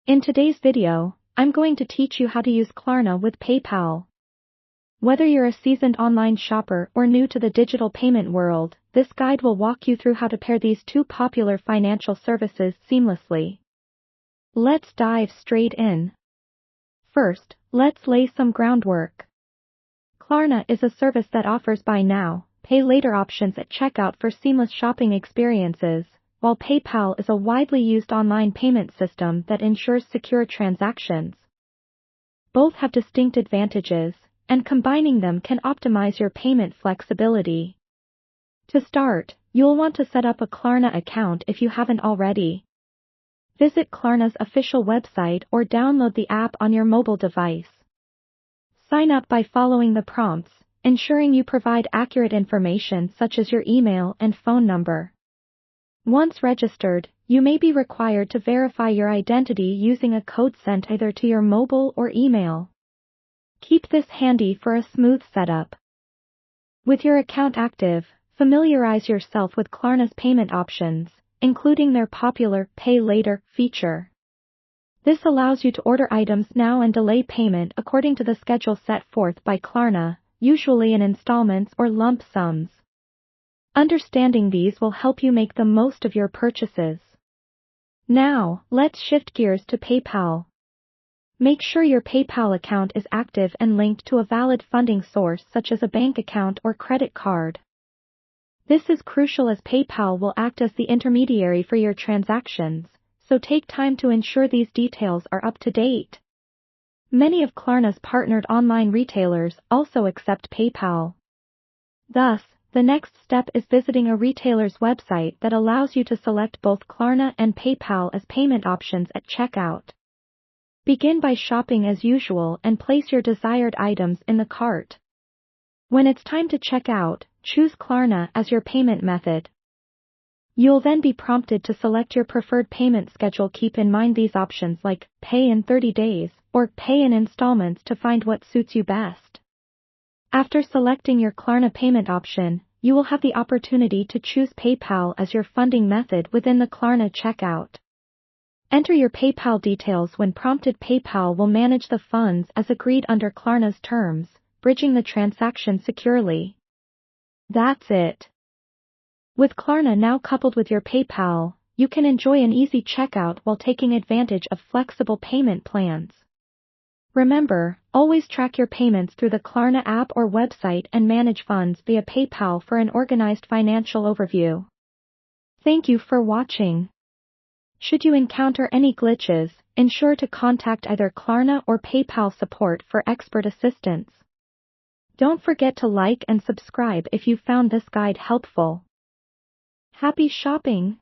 In today's video, I'm going to teach you how to use Klarna with PayPal. Whether you're a seasoned online shopper or new to the digital payment world, this guide will walk you through how to pair these two popular financial services seamlessly. Let's dive straight in. First, let's lay some groundwork. Klarna is a service that offers buy now, pay later options at checkout for seamless shopping experiences, while PayPal is a widely used online payment system that ensures secure transactions. Both have distinct advantages, and combining them can optimize your payment flexibility. To start, you'll want to set up a Klarna account if you haven't already. Visit Klarna's official website or download the app on your mobile device. Sign up by following the prompts, ensuring you provide accurate information such as your email and phone number. Once registered, you may be required to verify your identity using a code sent either to your mobile or email. Keep this handy for a smooth setup. With your account active, familiarize yourself with Klarna's payment options, including their popular Pay Later feature. This allows you to order items now and delay payment according to the schedule set forth by Klarna, usually in installments or lump sums. Understanding these will help you make the most of your purchases. Now, let's shift gears to PayPal. Make sure your PayPal account is active and linked to a valid funding source such as a bank account or credit card. This is crucial as PayPal will act as the intermediary for your transactions, so take time to ensure these details are up to date. Many of Klarna's partnered online retailers also accept PayPal. Thus, the next step is visiting a retailer's website that allows you to select both Klarna and PayPal as payment options at checkout. Begin by shopping as usual and place your desired items in the cart. When it's time to check out, choose Klarna as your payment method. You'll then be prompted to select your preferred payment schedule. Keep in mind these options like pay in 30 days or pay in installments to find what suits you best. After selecting your Klarna payment option, you will have the opportunity to choose PayPal as your funding method within the Klarna checkout. Enter your PayPal details when prompted. PayPal will manage the funds as agreed under Klarna's terms, bridging the transaction securely. That's it. With Klarna now coupled with your PayPal, you can enjoy an easy checkout while taking advantage of flexible payment plans. Remember, always track your payments through the Klarna app or website and manage funds via PayPal for an organized financial overview. Thank you for watching. Should you encounter any glitches, ensure to contact either Klarna or PayPal support for expert assistance. Don't forget to like and subscribe if you found this guide helpful. Happy shopping!